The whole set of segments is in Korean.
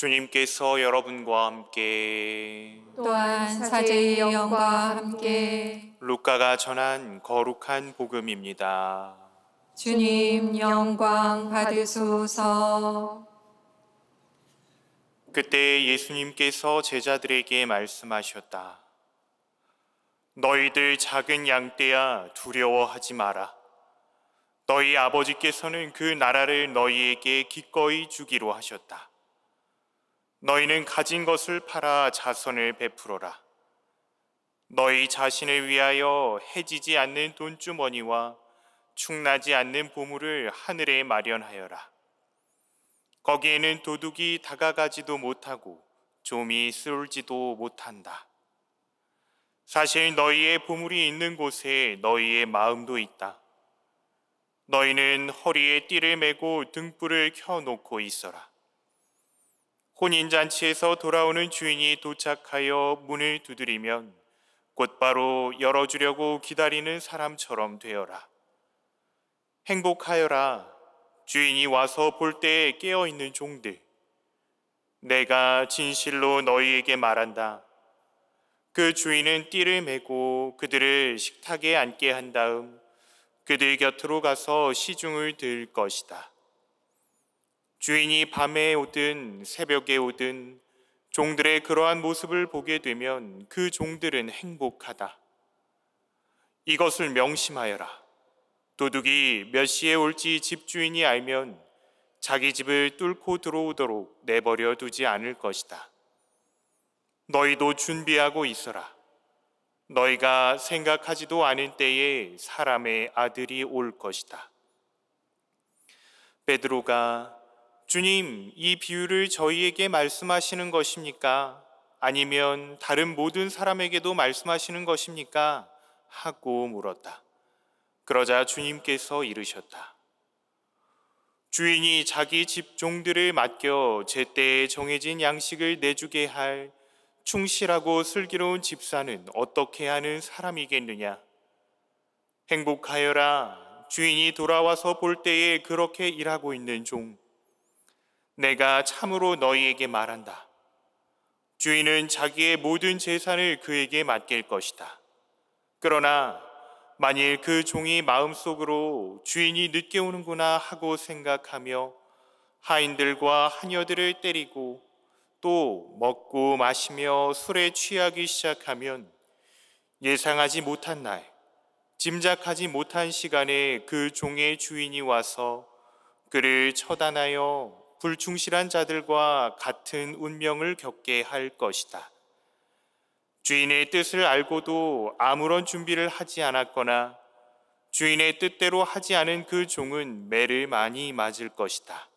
주님께서 여러분과 함께 또한 사제의 영과 함께 루카가 전한 거룩한 복음입니다. 주님 영광 받으소서. 그때 예수님께서 제자들에게 말씀하셨다. 너희들 작은 양떼야 두려워하지 마라. 너희 아버지께서는 그 나라를 너희에게 기꺼이 주기로 하셨다. 너희는 가진 것을 팔아 자선을 베풀어라. 너희 자신을 위하여 해지지 않는 돈주머니와 축나지 않는 보물을 하늘에 마련하여라. 거기에는 도둑이 다가가지도 못하고 좀이 쓸지도 못한다. 사실 너희의 보물이 있는 곳에 너희의 마음도 있다. 너희는 허리에 띠를 매고 등불을 켜놓고 있어라. 혼인잔치에서 돌아오는 주인이 도착하여 문을 두드리면 곧바로 열어주려고 기다리는 사람처럼 되어라. 행복하여라. 주인이 와서 볼 때에 깨어있는 종들. 내가 진실로 너희에게 말한다. 그 주인은 띠를 매고 그들을 식탁에 앉게 한 다음 그들 곁으로 가서 시중을 들 것이다. 주인이 밤에 오든 새벽에 오든 종들의 그러한 모습을 보게 되면 그 종들은 행복하다. 이것을 명심하여라. 도둑이 몇 시에 올지 집주인이 알면 자기 집을 뚫고 들어오도록 내버려 두지 않을 것이다. 너희도 준비하고 있어라. 너희가 생각하지도 않은 때에 사람의 아들이 올 것이다. 베드로가 주님, 이 비유를 저희에게 말씀하시는 것입니까? 아니면 다른 모든 사람에게도 말씀하시는 것입니까? 하고 물었다. 그러자 주님께서 이르셨다. 주인이 자기 집 종들을 맡겨 제때에 정해진 양식을 내주게 할 충실하고 슬기로운 집사는 어떻게 하는 사람이겠느냐? 행복하여라. 주인이 돌아와서 볼 때에 그렇게 일하고 있는 종. 내가 참으로 너희에게 말한다. 주인은 자기의 모든 재산을 그에게 맡길 것이다. 그러나 만일 그 종이 마음속으로 주인이 늦게 오는구나 하고 생각하며 하인들과 하녀들을 때리고 또 먹고 마시며 술에 취하기 시작하면 예상하지 못한 날, 짐작하지 못한 시간에 그 종의 주인이 와서 그를 처단하여 불충실한 자들과 같은 운명을 겪게 할 것이다. 주인의 뜻을 알고도 아무런 준비를 하지 않았거나 주인의 뜻대로 하지 않은 그 종은 매를 많이 맞을 것이다.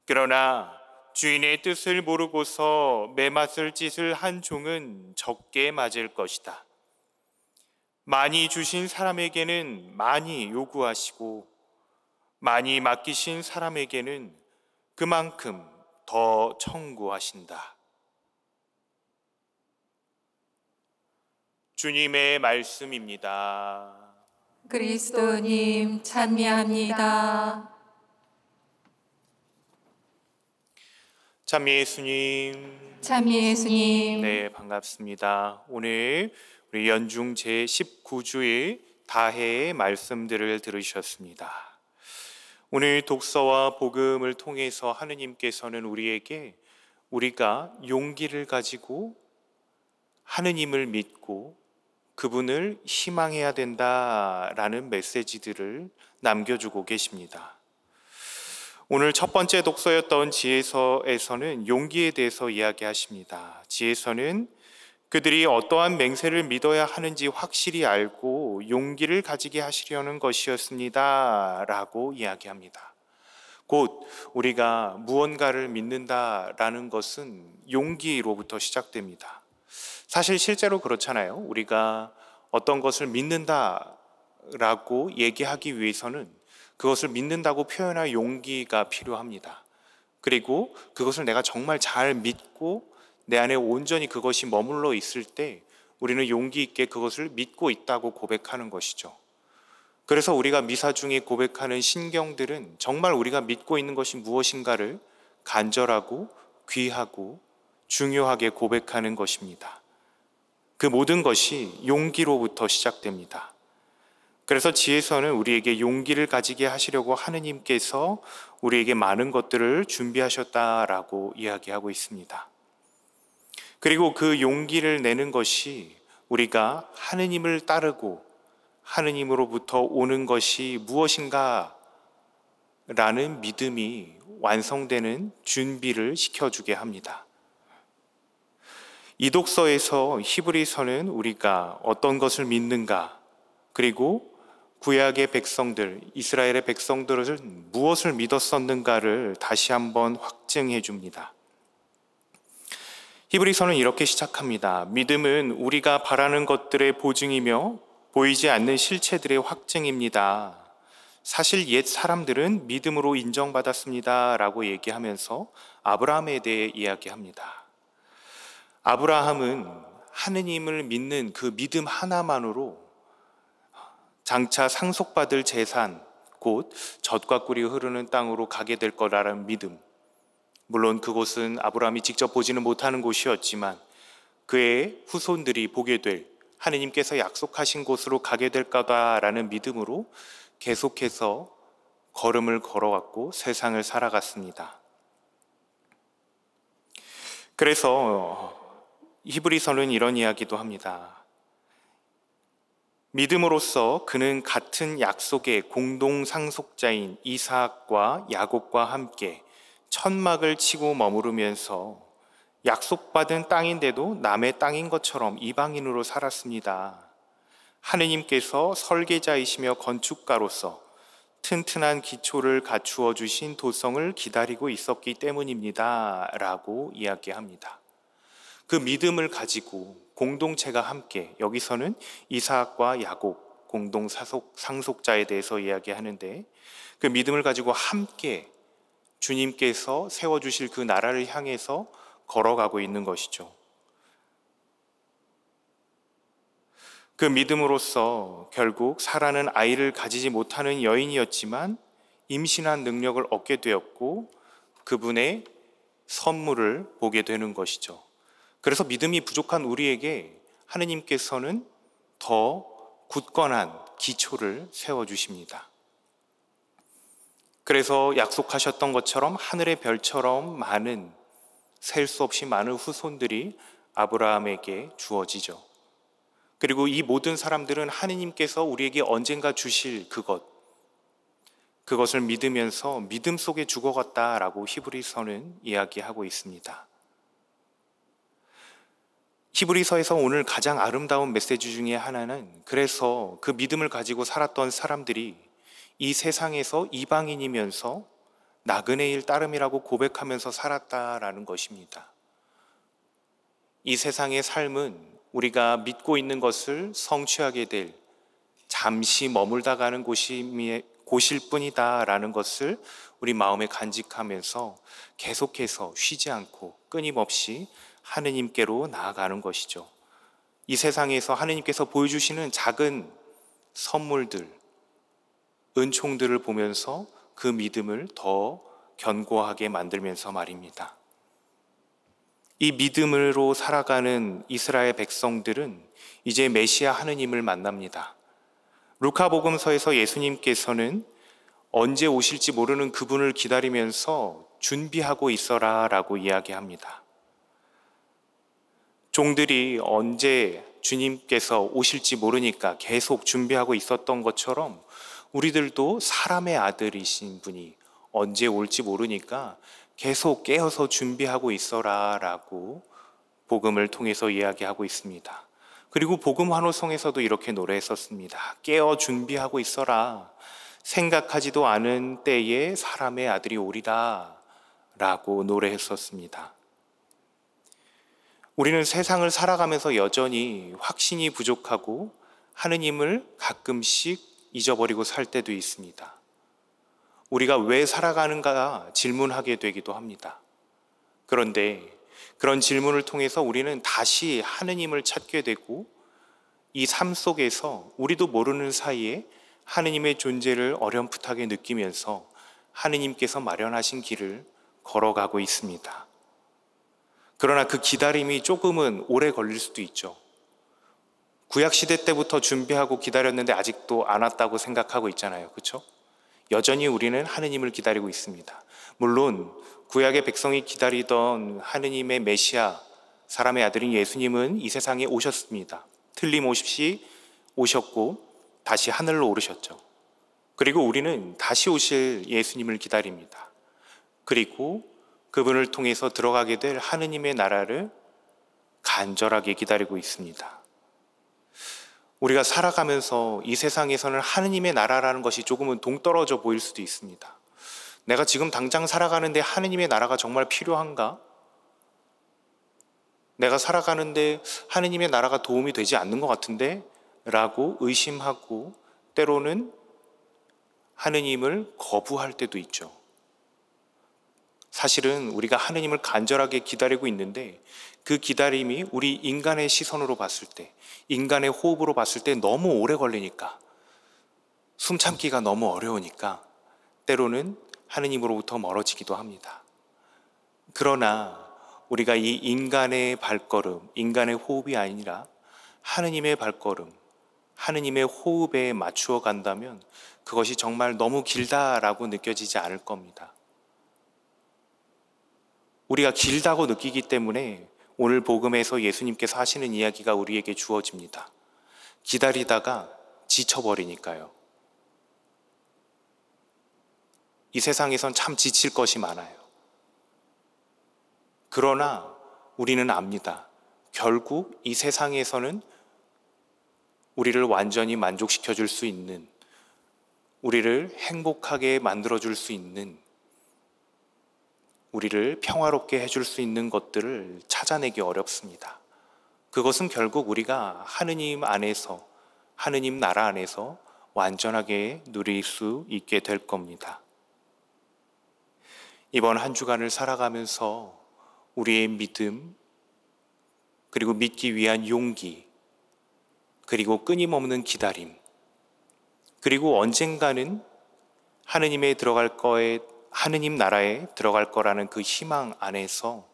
그러나 주인의 뜻을 모르고서 매맞을 짓을 한 종은 적게 맞을 것이다. 많이 주신 사람에게는 많이 요구하시고 많이 맡기신 사람에게는 그만큼 더 청구하신다. 주님의 말씀입니다. 그리스도님 찬미합니다. 찬미 예수님. 찬미 예수님. 네, 반갑습니다. 오늘 우리 연중 제19주일 다해의 말씀들을 들으셨습니다. 오늘 독서와 복음을 통해서 하느님께서는 우리에게 우리가 용기를 가지고 하느님을 믿고 그분을 희망해야 된다라는 메시지들을 남겨주고 계십니다. 오늘 첫 번째 독서였던 지혜서에서는 용기에 대해서 이야기하십니다. 지혜서는 그들이 어떠한 맹세를 믿어야 하는지 확실히 알고 용기를 가지게 하시려는 것이었습니다 라고 이야기합니다. 곧 우리가 무언가를 믿는다라는 것은 용기로부터 시작됩니다. 사실 실제로 그렇잖아요. 우리가 어떤 것을 믿는다라고 얘기하기 위해서는 그것을 믿는다고 표현할 용기가 필요합니다. 그리고 그것을 내가 정말 잘 믿고 내 안에 온전히 그것이 머물러 있을 때 우리는 용기 있게 그것을 믿고 있다고 고백하는 것이죠. 그래서 우리가 미사 중에 고백하는 신경들은 정말 우리가 믿고 있는 것이 무엇인가를 간절하고 귀하고 중요하게 고백하는 것입니다. 그 모든 것이 용기로부터 시작됩니다. 그래서 지혜서는 우리에게 용기를 가지게 하시려고 하느님께서 우리에게 많은 것들을 준비하셨다라고 이야기하고 있습니다. 그리고 그 용기를 내는 것이 우리가 하느님을 따르고 하느님으로부터 오는 것이 무엇인가 라는 믿음이 완성되는 준비를 시켜주게 합니다. 이 독서에서 히브리서는 우리가 어떤 것을 믿는가, 그리고 구약의 백성들, 이스라엘의 백성들은 무엇을 믿었었는가를 다시 한번 확증해 줍니다. 히브리서는 이렇게 시작합니다. 믿음은 우리가 바라는 것들의 보증이며 보이지 않는 실체들의 확증입니다. 사실 옛 사람들은 믿음으로 인정받았습니다 라고 얘기하면서 아브라함에 대해 이야기합니다. 아브라함은 하느님을 믿는 그 믿음 하나만으로 장차 상속받을 재산, 곧 젖과 꿀이 흐르는 땅으로 가게 될 거라는 믿음, 물론 그곳은 아브라함이 직접 보지는 못하는 곳이었지만 그의 후손들이 보게 될 하느님께서 약속하신 곳으로 가게 될 거다라는 믿음으로 계속해서 걸음을 걸어왔고 세상을 살아갔습니다. 그래서 히브리서는 이런 이야기도 합니다. 믿음으로써 그는 같은 약속의 공동 상속자인 이삭과 야곱과 함께 천막을 치고 머무르면서 약속받은 땅인데도 남의 땅인 것처럼 이방인으로 살았습니다. 하느님께서 설계자이시며 건축가로서 튼튼한 기초를 갖추어 주신 도성을 기다리고 있었기 때문입니다 라고 이야기합니다. 그 믿음을 가지고 공동체가 함께, 여기서는 이삭과 야곱 공동 상속자에 대해서 이야기하는데, 그 믿음을 가지고 함께 주님께서 세워주실 그 나라를 향해서 걸어가고 있는 것이죠. 그 믿음으로써 결국 사라는 아이를 가지지 못하는 여인이었지만 임신한 능력을 얻게 되었고 그분의 선물을 보게 되는 것이죠. 그래서 믿음이 부족한 우리에게 하느님께서는 더 굳건한 기초를 세워주십니다. 그래서 약속하셨던 것처럼 하늘의 별처럼 많은, 셀 수 없이 많은 후손들이 아브라함에게 주어지죠. 그리고 이 모든 사람들은 하느님께서 우리에게 언젠가 주실 그것을 믿으면서 믿음 속에 죽어갔다라고 히브리서는 이야기하고 있습니다. 히브리서에서 오늘 가장 아름다운 메시지 중에 하나는, 그래서 그 믿음을 가지고 살았던 사람들이 이 세상에서 이방인이면서 나그네 일 따름이라고 고백하면서 살았다라는 것입니다. 이 세상의 삶은 우리가 믿고 있는 것을 성취하게 될 잠시 머물다 가는 곳일 뿐이다라는 것을 우리 마음에 간직하면서 계속해서 쉬지 않고 끊임없이 하느님께로 나아가는 것이죠. 이 세상에서 하느님께서 보여주시는 작은 선물들, 은총들을 보면서 그 믿음을 더 견고하게 만들면서 말입니다. 이 믿음으로 살아가는 이스라엘 백성들은 이제 메시아 하느님을 만납니다. 루카복음서에서 예수님께서는 언제 오실지 모르는 그분을 기다리면서 준비하고 있어라 라고 이야기합니다. 종들이 언제 주님께서 오실지 모르니까 계속 준비하고 있었던 것처럼 우리들도 사람의 아들이신 분이 언제 올지 모르니까 계속 깨어서 준비하고 있어라 라고 복음을 통해서 이야기하고 있습니다. 그리고 복음 환호성에서도 이렇게 노래했었습니다. 깨어 준비하고 있어라. 생각하지도 않은 때에 사람의 아들이 오리라 라고 노래했었습니다. 우리는 세상을 살아가면서 여전히 확신이 부족하고 하느님을 가끔씩 잊어버리고 살 때도 있습니다. 우리가 왜 살아가는가 질문하게 되기도 합니다. 그런데 그런 질문을 통해서 우리는 다시 하느님을 찾게 되고 이 삶 속에서 우리도 모르는 사이에 하느님의 존재를 어렴풋하게 느끼면서 하느님께서 마련하신 길을 걸어가고 있습니다. 그러나 그 기다림이 조금은 오래 걸릴 수도 있죠. 구약시대 때부터 준비하고 기다렸는데 아직도 안 왔다고 생각하고 있잖아요. 그렇죠? 여전히 우리는 하느님을 기다리고 있습니다. 물론 구약의 백성이 기다리던 하느님의 메시아, 사람의 아들인 예수님은 이 세상에 오셨습니다. 틀림없이 오셨고 다시 하늘로 오르셨죠. 그리고 우리는 다시 오실 예수님을 기다립니다. 그리고 그분을 통해서 들어가게 될 하느님의 나라를 간절하게 기다리고 있습니다. 우리가 살아가면서 이 세상에서는 하느님의 나라라는 것이 조금은 동떨어져 보일 수도 있습니다. 내가 지금 당장 살아가는데 하느님의 나라가 정말 필요한가? 내가 살아가는데 하느님의 나라가 도움이 되지 않는 것 같은데? 라고 의심하고 때로는 하느님을 거부할 때도 있죠. 사실은 우리가 하느님을 간절하게 기다리고 있는데 그 기다림이 우리 인간의 시선으로 봤을 때, 인간의 호흡으로 봤을 때 너무 오래 걸리니까, 숨 참기가 너무 어려우니까 때로는 하느님으로부터 멀어지기도 합니다. 그러나 우리가 이 인간의 발걸음, 인간의 호흡이 아니라 하느님의 발걸음, 하느님의 호흡에 맞추어 간다면 그것이 정말 너무 길다라고 느껴지지 않을 겁니다. 우리가 길다고 느끼기 때문에 오늘 복음에서 예수님께서 하시는 이야기가 우리에게 주어집니다. 기다리다가 지쳐버리니까요. 이 세상에선 참 지칠 것이 많아요. 그러나 우리는 압니다. 결국 이 세상에서는 우리를 완전히 만족시켜 줄 수 있는, 우리를 행복하게 만들어 줄 수 있는, 우리를 평화롭게 해줄 수 있는 것들을 찾아내기 어렵습니다. 그것은 결국 우리가 하느님 안에서, 하느님 나라 안에서 완전하게 누릴 수 있게 될 겁니다. 이번 한 주간을 살아가면서 우리의 믿음, 그리고 믿기 위한 용기, 그리고 끊임없는 기다림, 그리고 언젠가는 하느님의 들어갈 거에, 하느님 나라에 들어갈 거라는 그 희망 안에서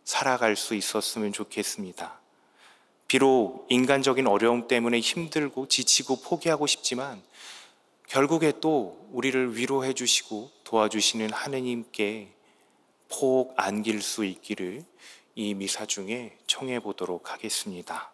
살아갈 수 있었으면 좋겠습니다. 비록 인간적인 어려움 때문에 힘들고 지치고 포기하고 싶지만 결국에 또 우리를 위로해 주시고 도와주시는 하느님께 폭 안길 수 있기를 이 미사 중에 청해 보도록 하겠습니다.